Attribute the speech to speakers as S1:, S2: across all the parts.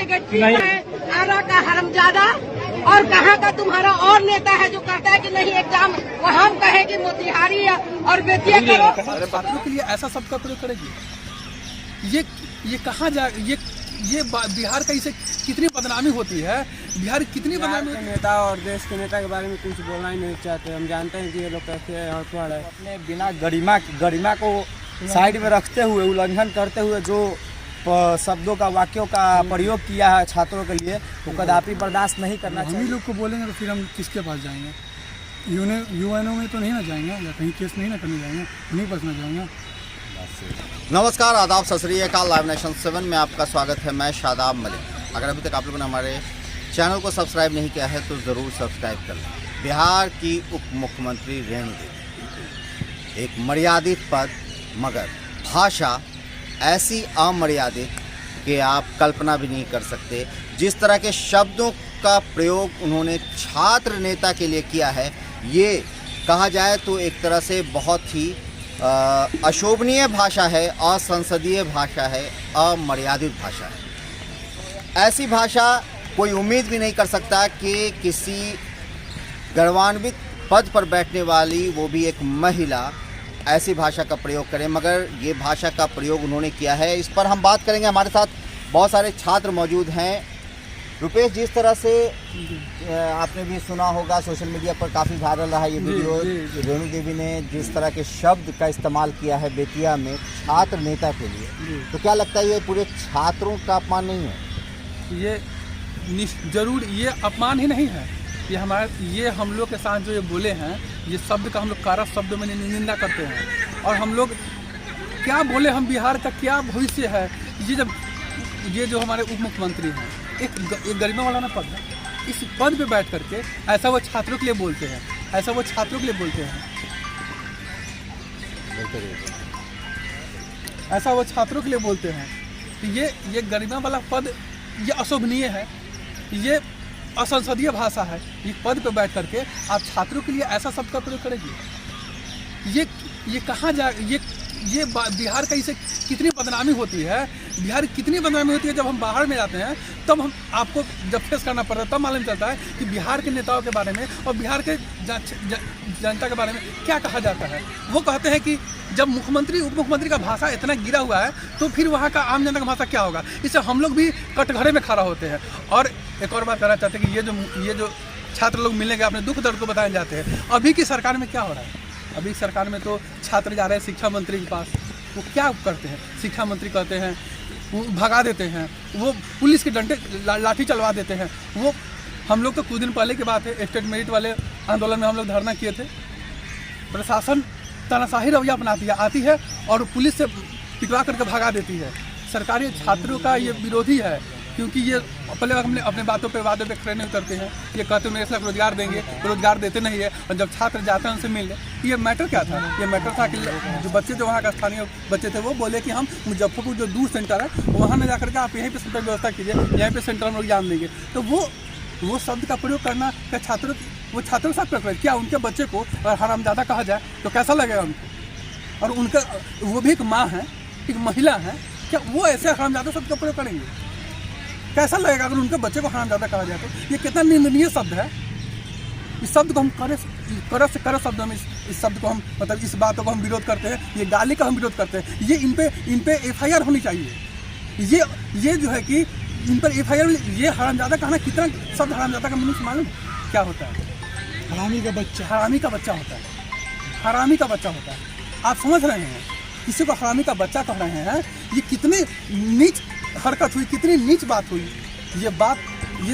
S1: Secretary है, आरा का हरमजादा, और कहाँ का तुम्हारा और नेता है जो कहता है कि नहीं एग्जाम वो हम कहे कि मोतिहारी और बेतिया करो।
S2: छात्रों के लिए ऐसा सबका प्रयोग करेगी। ये कहाँ जा ये बिहार का इसे कितनी बदनामी होती है, बिहार कितनी बदनामी होती है।
S3: नेता और देश के नेता के बारे में कुछ बोलना ही नहीं चाहते। हम जानते हैं कि ये लोग कैसे अनपढ़ है। अपने बिना गरिमा को साइड में रखते हुए, उल्लंघन करते हुए जो शब्दों का, वाक्यों का प्रयोग किया है छात्रों के लिए, वो कदापि बर्दाश्त नहीं करना चाहिए।
S2: हम ही लोग को बोलेंगे तो फिर हम किसके पास जाएंगे? यूएनओ में तो नहीं ना जाएंगे, या कहीं केस नहीं ना करने जाएंगे, नहीं बचना जाएंगे।
S4: नमस्कार, आदाब, सत श्री अकाल। लाइव नेशन 7 में आपका स्वागत है। मैं शादाब मलिक। अगर अभी तक आप लोगों ने हमारे चैनल को सब्सक्राइब नहीं किया है तो ज़रूर सब्सक्राइब कर लें। बिहार की उप मुख्यमंत्री रेणु देवी, एक मर्यादित पद, मगर भाषा ऐसी अमर्यादित कि आप कल्पना भी नहीं कर सकते। जिस तरह के शब्दों का प्रयोग उन्होंने छात्र नेता के लिए किया है, ये कहा जाए तो एक तरह से बहुत ही अशोभनीय भाषा है, असंसदीय भाषा है, अमर्यादित भाषा है। ऐसी भाषा कोई उम्मीद भी नहीं कर सकता कि किसी गौरवान्वित पद पर बैठने वाली, वो भी एक महिला, ऐसी भाषा का प्रयोग करें। मगर ये भाषा का प्रयोग उन्होंने किया है। इस पर हम बात करेंगे। हमारे साथ बहुत सारे छात्र मौजूद हैं। रुपेश, जिस तरह से आपने भी सुना होगा, सोशल मीडिया पर काफ़ी वायरल रहा ये वीडियो, रेणु देवी ने जिस तरह के शब्द का इस्तेमाल किया है बेतिया में छात्र नेता के लिए, तो क्या लगता है ये पूरे छात्रों का अपमान नहीं है?
S2: ये जरूर ये अपमान ही नहीं है। ये हम लोग के साथ जो ये बोले हैं, ये शब्द का हम लोग कारक शब्द में निंदा करते हैं। और हम लोग क्या बोले, हम बिहार का क्या भविष्य है। ये जो हमारे उप मुख्यमंत्री हैं, एक गरिमा वाला ना पद है, इस पद पे बैठ करके ऐसा वो छात्रों के लिए बोलते हैं, ऐसा वो छात्रों के लिए बोलते हैं, ऐसा वो छात्रों के लिए बोलते हैं। ये गरिमा वाला पद ये अशोभनीय है, ये असंसदीय भाषा है। ये पद पे बैठ करके आप छात्रों के लिए ऐसा शब्द का प्रयोग करेंगे। ये कहाँ जा ये बिहार का इसे कितनी बदनामी होती है, बिहार कितनी बदनामी होती है। जब हम बाहर में जाते हैं तब हम आपको जब फेस करना पड़ता है, तब मालूम चलता है कि बिहार के नेताओं के बारे में और बिहार के जनता के बारे में क्या कहा जाता है। वो कहते हैं कि जब मुख्यमंत्री उप मुख्यमंत्री का भाषा इतना गिरा हुआ है तो फिर वहाँ का आम जनता का भाषा क्या होगा। इससे हम लोग भी कटघरे में खड़ा होते हैं। और एक और बात कहना चाहते हैं कि ये जो छात्र लोग मिलेंगे, अपने दुख दर्द को बताए जाते हैं। अभी की सरकार में क्या हो रहा है? अभी सरकार में तो छात्र जा रहे हैं शिक्षा मंत्री के पास। वो क्या करते हैं? शिक्षा मंत्री कहते हैं, वो भगा देते हैं, वो पुलिस के डंडे लाठी चलवा देते हैं। वो हम लोग तो कुछ दिन पहले की बात है, स्टेट मेरिट वाले आंदोलन में हम लोग धरना किए थे। प्रशासन तानाशाही रवैया अपनाती है और पुलिस से पिटवा करके भगा देती है। सरकारी छात्रों का ये विरोधी है, क्योंकि ये पहले अपने बातों पे खड़े नहीं उतरते हैं। ये कहते हैं मेरे साथ रोजगार देंगे, रोजगार देते नहीं है। और जब छात्र जाते हैं उनसे मिलने, ये मैटर क्या था? ये मैटर था कि जो बच्चे जो वहाँ का स्थानीय बच्चे थे, वो बोले कि हम मुजफ्फरपुर जो दूर सेंटर है वहाँ न जाकर के आप यहीं पे सेंटर व्यवस्था कीजिए, यहीं पे सेंटर में एग्जाम देंगे। तो वो शब्द का प्रयोग करना क्या छात्रों के साथ प्रयोग करें? क्या उनके बच्चे को अगर हरामजादा कहा जाए तो कैसा लगेगा उनको? और उनका वो भी एक माँ है, एक महिला है, क्या वो ऐसे हरामजादा शब्द का प्रयोग करेंगे? कैसा लगेगा अगर उनके बच्चे को हरामजादा कहा जाए? तो ये कितना निंदनीय शब्द है। इस शब्द को हम करे शब्दों में इस शब्द को हम मतलब इस बातों को हम विरोध करते हैं। ये गाली का हम विरोध करते हैं। ये इन पे FIR होनी चाहिए। ये जो है कि इन पर FIR, ये हरामजादा कहना, कितना शब्द हरामजादा का मीनिंग मालूम क्या होता है? हरामी का बच्चा होता है। हरामी का बच्चा होता है। आप समझ रहे हैं? किसी को हरामी का बच्चा कह रहे हैं। ये कितनी नीच हरकत हुई, कितनी नीच बात हुई। ये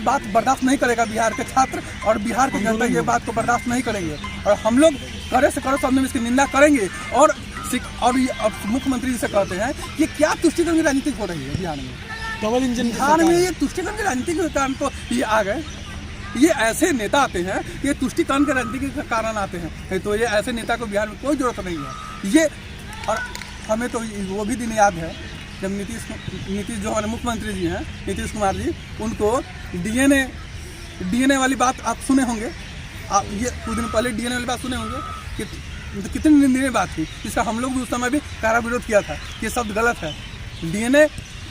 S2: बात बर्दाश्त नहीं करेगा बिहार के छात्र और बिहार के जनता ये बात को बर्दाश्त नहीं करेंगे। और हम लोग करे से करो शब्द में इसकी निंदा करेंगे। और मुख्यमंत्री जी से कहते हैं कि क्या तुष्टिकरण की राजनीति हो रही है बिहार में? डबल इंजन बिहार में ये तुष्टिकरण की राजनीति के कारण तो ये आ गए। ये ऐसे नेता आते हैं, ये तुष्टिकरण की राजनीति के कारण आते हैं। तो ये ऐसे नेता को बिहार में कोई जरूरत नहीं है। ये और हमें तो वो भी दिन याद है जब नीतीश जो हमारे मुख्यमंत्री जी हैं, नीतीश कुमार जी, उनको DNA वाली बात आप सुने होंगे। आप ये कुछ दिन पहले DNA वाली बात सुने होंगे कि कितनी निंदनीय बात थी। इसका हम लोग भी उस समय भी कारा विरोध किया था। ये शब्द गलत है। DNA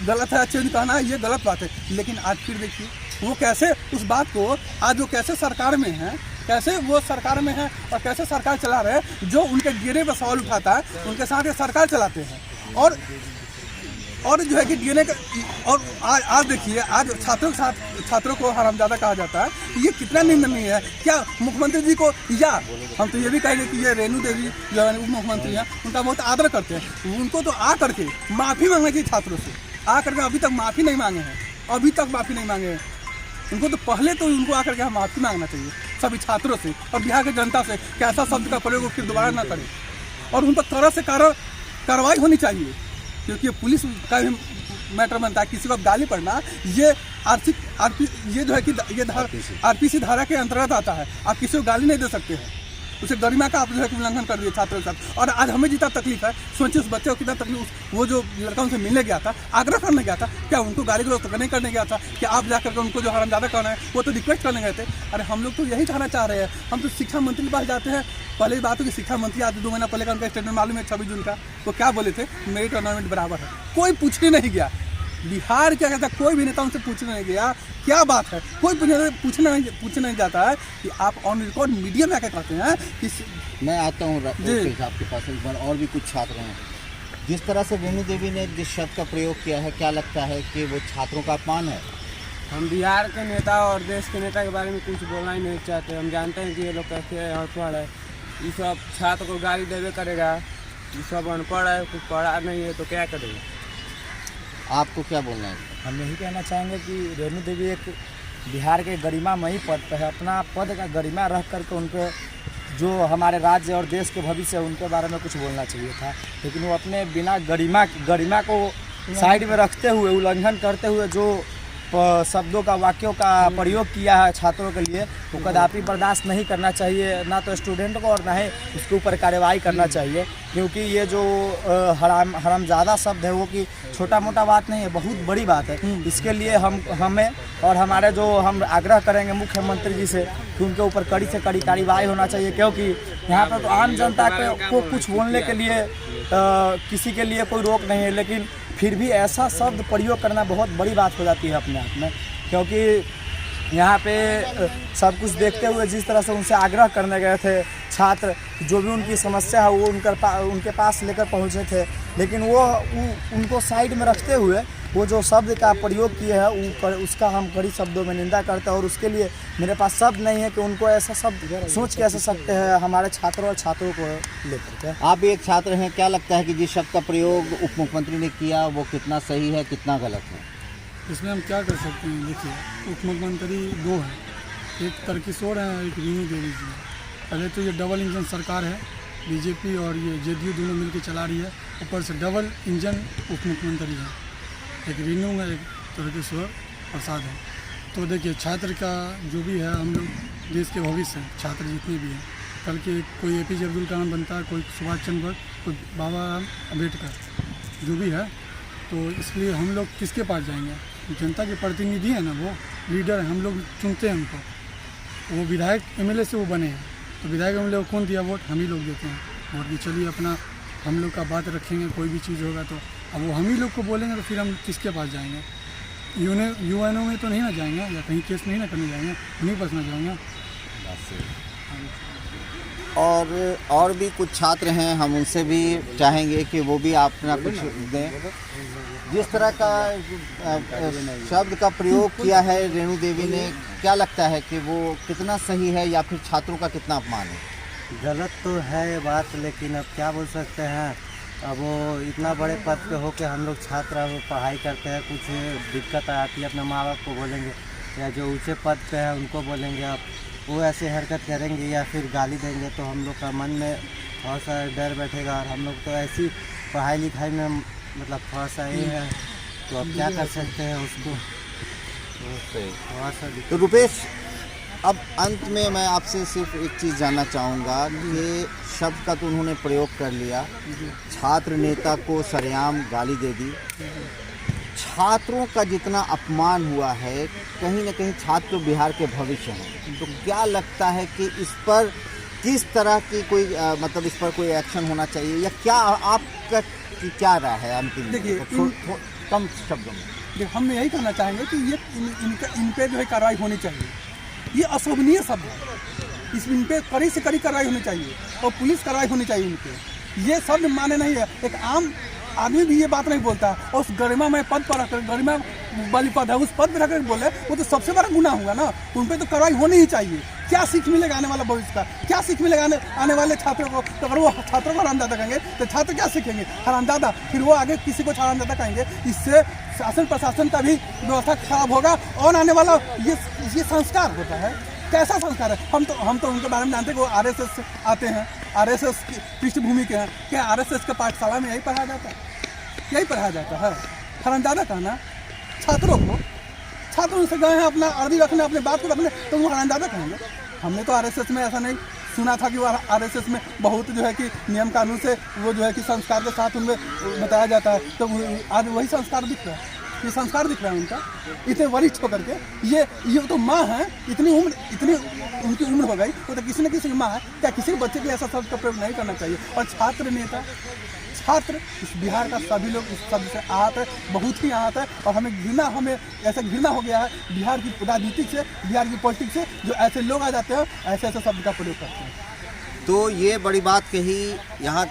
S2: गलत है, चेंज कहना है, ये गलत बात है। लेकिन आज फिर देखिए वो कैसे उस बात को, आज वो कैसे सरकार में है, कैसे वो सरकार में है और कैसे सरकार चला रहे हैं, जो उनके डीएनए पर सवाल उठाता है उनके साथ ये सरकार चलाते हैं। और जो है कि डीएनए का, और आज देखिए, आज छात्रों के साथ छात्रों को हरामजादा कहा जाता है, ये कितना निंदनीय है। क्या मुख्यमंत्री जी को, या हम तो ये भी कहेंगे कि ये रेणु देवी जो है उप मुख्यमंत्री हैं, उनका बहुत आदर करते हैं, उनको तो आ करके माफ़ी मांगना चाहिए छात्रों से। आ करके अभी तक माफ़ी नहीं मांगे हैं, अभी तक माफ़ी नहीं मांगे हैं। उनको तो पहले तो उनको आकर के माफ़ी मांगना चाहिए सभी छात्रों से और बिहार की जनता से कि ऐसा शब्द का प्रयोग फिर दोबारा ना करें, और उन पर तरह से कार्रवाई होनी चाहिए। क्योंकि पुलिस का भी मैटर बनता है, किसी को गाली पड़ना ये ये जो है कि ये आरपीसी धारा के अंतर्गत आता है। आप किसी को गाली नहीं दे सकते हैं, उसे गरिमा का आप जो है उल्लंघन कर दिए छात्रों के साथ। और आज हमें जितना तकलीफ है, सोचिए उस बच्चे को कितना तकलीफ। वो जो लड़का उनसे मिलने गया था, आग्रह करने गया था, क्या उनको गाली गलौज तो नहीं करने गया था कि आप जाकर के उनको जो हरामजादा करना है, वो तो रिक्वेस्ट करने गए थे। अरे हम लोग तो यही कहना चाह रहे हैं, हम तो शिक्षा मंत्री के पास जाते हैं। पहले ही बात हो कि शिक्षा मंत्री आज 2 महीना पहले का उनका स्टेटमेंट मालूम है 26 जून का, वो क्या बोले थे, मेरिट और नॉमिनेट बराबर है। कोई पूछने नहीं गया, बिहार क्या कहता है, कोई भी नेता उनसे पूछने नहीं गया क्या बात है। कोई पूछने नहीं जाता है कि आप ऑन रिकॉर्ड मीडिया में आकर कहते हैं कि
S4: मैं आता हूँ आपके पास एक बार। और भी कुछ छात्र हैं, जिस तरह से रेणु देवी ने जिस शब्द का प्रयोग किया है, क्या लगता है कि वो छात्रों का अपमान है?
S3: हम बिहार के नेता और देश के नेता के बारे में कुछ बोलना ही नहीं चाहते। हम जानते हैं कि ये लोग कैसे अनपढ़ है, ये सब छात्र को गाली देवे करेगा। ये सब अनपढ़ है, कुछ पढ़ा नहीं है तो क्या करेगा।
S4: आपको क्या बोलना है?
S3: हम यही कहना चाहेंगे कि रेणु देवी एक बिहार के गरिमामयी पद पर है, अपना पद का गरिमा रख करके उनको जो हमारे राज्य और देश के भविष्य है उनके बारे में कुछ बोलना चाहिए था। लेकिन वो अपने बिना गरिमा को साइड में रखते हुए, उल्लंघन करते हुए जो शब्दों का, वाक्यों का प्रयोग किया है छात्रों के लिए, वो कदापि बर्दाश्त नहीं करना चाहिए, ना तो स्टूडेंट को और ना ही उसके ऊपर कार्रवाई करना चाहिए। क्योंकि ये जो हरामजादा शब्द है वो कि छोटा मोटा बात नहीं है, बहुत बड़ी बात है। इसके लिए हमें और हमारे जो हम आग्रह करेंगे मुख्यमंत्री जी से कि उनके ऊपर कड़ी से कड़ी कार्रवाई होना चाहिए। क्योंकि यहाँ पर तो आम जनता को कुछ बोलने के लिए किसी के लिए कोई रोक नहीं है, लेकिन फिर भी ऐसा शब्द प्रयोग करना बहुत बड़ी बात हो जाती है अपने आप में। क्योंकि यहाँ पे सब कुछ देखते हुए जिस तरह से उनसे आग्रह करने गए थे छात्र, जो भी उनकी समस्या है वो उनके पास लेकर पहुँचे थे, लेकिन वो उनको साइड में रखते हुए वो जो शब्द का प्रयोग किए हैं उसका हम कड़ी शब्दों में निंदा करते हैं। और उसके लिए मेरे पास शब्द नहीं है कि उनको ऐसा शब्द सोच कैसे सकते हैं हमारे छात्रों और छात्रों को लेकर के।
S4: आप भी एक छात्र हैं, क्या लगता है कि जिस शब्द का प्रयोग उप मुख्यमंत्री ने किया वो कितना सही है, कितना गलत है?
S2: इसमें हम क्या कर सकते हैं? देखिए, उप मुख्यमंत्री 2 हैं, एक तरकिशोर हैं, एक रेणु देवी जी। पहले तो ये डबल इंजन सरकार है, बीजेपी और ये जेडीयू दोनों मिलकर चला रही है, ऊपर से डबल इंजन उप मुख्यमंत्री है, एक रेणु है, एक तरकिशोर प्रसाद है। तो देखिए, छात्र का जो भी है, हम लोग देश के भविष्य हैं, छात्र जितने भी हैं। कल के कोई APJ अब्दुल कलाम बनता है, कोई सुभाष चंद्र बोस, कोई बाबा अम्बेडकर, जो भी है। तो इसलिए हम लोग किसके पास जाएंगे? जनता के प्रतिनिधि है ना, वो लीडर हैं, हम लोग चुनते हैं उनको। वो विधायक MLA से वो बने हैं, तो विधायक MLA को कौन दिया वोट? हम ही लोग देते हैं वोट। कि चलिए अपना हम लोग का बात रखेंगे, कोई भी चीज़ होगा तो अब वो हम ही लोग को बोलेंगे, तो फिर हम किसके पास जाएंगे? UNO में तो नहीं ना जाएंगे, या कहीं केस नहीं ना करने जाएंगे, उन्हीं पास ना जाएंगे।
S4: और भी कुछ छात्र हैं, हम उनसे भी चाहेंगे कि वो भी अपना कुछ दें। जिस तरह का शब्द का प्रयोग किया है रेणु देवी ने, क्या लगता है कि वो कितना सही है या फिर छात्रों का कितना अपमान है?
S3: गलत तो है ये बात, लेकिन अब क्या बोल सकते हैं। अब वो इतना बड़े पद पे हो के हम लोग छात्र अब पढ़ाई करते हैं, कुछ दिक्कत आती है अपने माँ बाप को बोलेंगे, या जो ऊँचे पद पे है उनको बोलेंगे। अब वो ऐसे हरकत करेंगे या फिर गाली देंगे तो हम लोग का मन में बहुत सा डर बैठेगा। और हम लोग तो ऐसी पढ़ाई लिखाई में मतलब थोड़ा सा ये है, तो अब क्या कर सकते हैं उसको। थोड़ा सा
S4: तो रुपेश, अब अंत में मैं आपसे सिर्फ एक चीज़ जानना चाहूँगा कि शब्द का तो उन्होंने प्रयोग कर लिया, छात्र नेता को सरेआम गाली दे दी, छात्रों का जितना अपमान हुआ है, कहीं ना कहीं छात्र तो बिहार के भविष्य हैं। तो क्या लगता है कि इस पर किस तरह की कोई मतलब इस पर कोई एक्शन होना चाहिए, या क्या आपका क्या राय है अंतिम?
S2: देखिए,
S4: कम शब्दों में।
S2: देखिए, हम यही कहना चाहेंगे कि ये इन पे जो है कार्रवाई होनी चाहिए। ये अशोभनीय शब्द है, इन पे कड़ी से कड़ी कार्रवाई होनी चाहिए और पुलिस कार्रवाई होनी चाहिए इन पे। ये शब्द माने नहीं है, एक आम आदमी भी ये बात नहीं बोलता और उस गरिमा में पद पर रखकर, गरिमा वाली पद है उस पद पर रखकर बोले, वो तो सबसे बड़ा गुनाह हुआ ना। उन पर तो कार्रवाई होनी ही चाहिए। क्या सीख मिलेगा आने वाला भविष्य का, क्या सीख मिलेगा आने वाले छात्रों को? तो अगर वो छात्रों को हरामजादा कहेंगे तो छात्र क्या सीखेंगे? हरामजादा। फिर वो आगे किसी को हरामजादा कहेंगे, इससे शासन प्रशासन का भी व्यवस्था खराब होगा और आने वाला ये संस्कार होता है। कैसा संस्कार है? हम तो उनके बारे में जानते हैं कि वो आरएसएस से आते हैं, आरएसएस की पृष्ठभूमि के हैं। क्या आरएसएस के पाठशाला में यही पढ़ाया जाता है? यही पढ़ाया जाता है हरामजादा कहना छात्रों को? छात्र उनसे गए हैं अपना अरबी रखने, अपने बात को रखने, तो वो हरामजादा कहेंगे? हमने तो आरएसएस में ऐसा नहीं सुना था कि वो आरएसएस में बहुत जो है कि नियम कानून से वो जो है कि संस्कार के साथ उनमें बताया जाता है। तो आज वही संस्कार दिख रहा है, ये संस्कार दिख रहा है उनका, इतने वरिष्ठ होकर के। ये तो माँ है, इतनी उनकी उम्र हो गई, वो तो किसी न किसी की माँ है। क्या किसी बच्चे के ऐसा शब्द का प्रयोग नहीं करना चाहिए? और छात्र नेता, छात्र इस बिहार का सभी लोग इस शब्द से आहत है, बहुत ही आहत है। और हमें ऐसा घृणा हो गया है बिहार की राजनीति से, बिहार की पॉलिटिक्स से, जो ऐसे लोग आ जाते हैं ऐसे शब्द का प्रयोग करते हैं।
S4: तो ये बड़ी बात कही यहाँ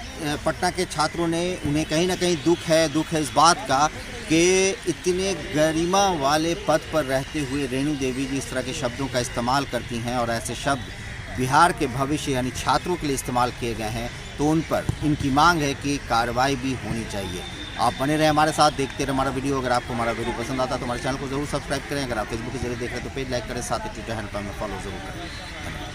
S4: पटना के छात्रों ने। उन्हें कहीं ना कहीं दुख है इस बात का कि इतने गरिमा वाले पद पर रहते हुए रेणु देवी जी इस तरह के शब्दों का इस्तेमाल करती हैं और ऐसे शब्द बिहार के भविष्य यानी छात्रों के लिए इस्तेमाल किए गए हैं। तो उन पर इनकी मांग है कि कार्रवाई भी होनी चाहिए। आप बने रहें हमारे साथ, देखते रहे हमारा वीडियो। अगर आपको हमारा वीडियो पसंद आता तो हमारे चैनल को जरूर सब्सक्राइब करें। अगर आप फेसबुक के जरिए देख रहे हैं तो पेज लाइक करें, साथ ही ट्विटर हैंडल पर हमें फॉलो जरूर करें।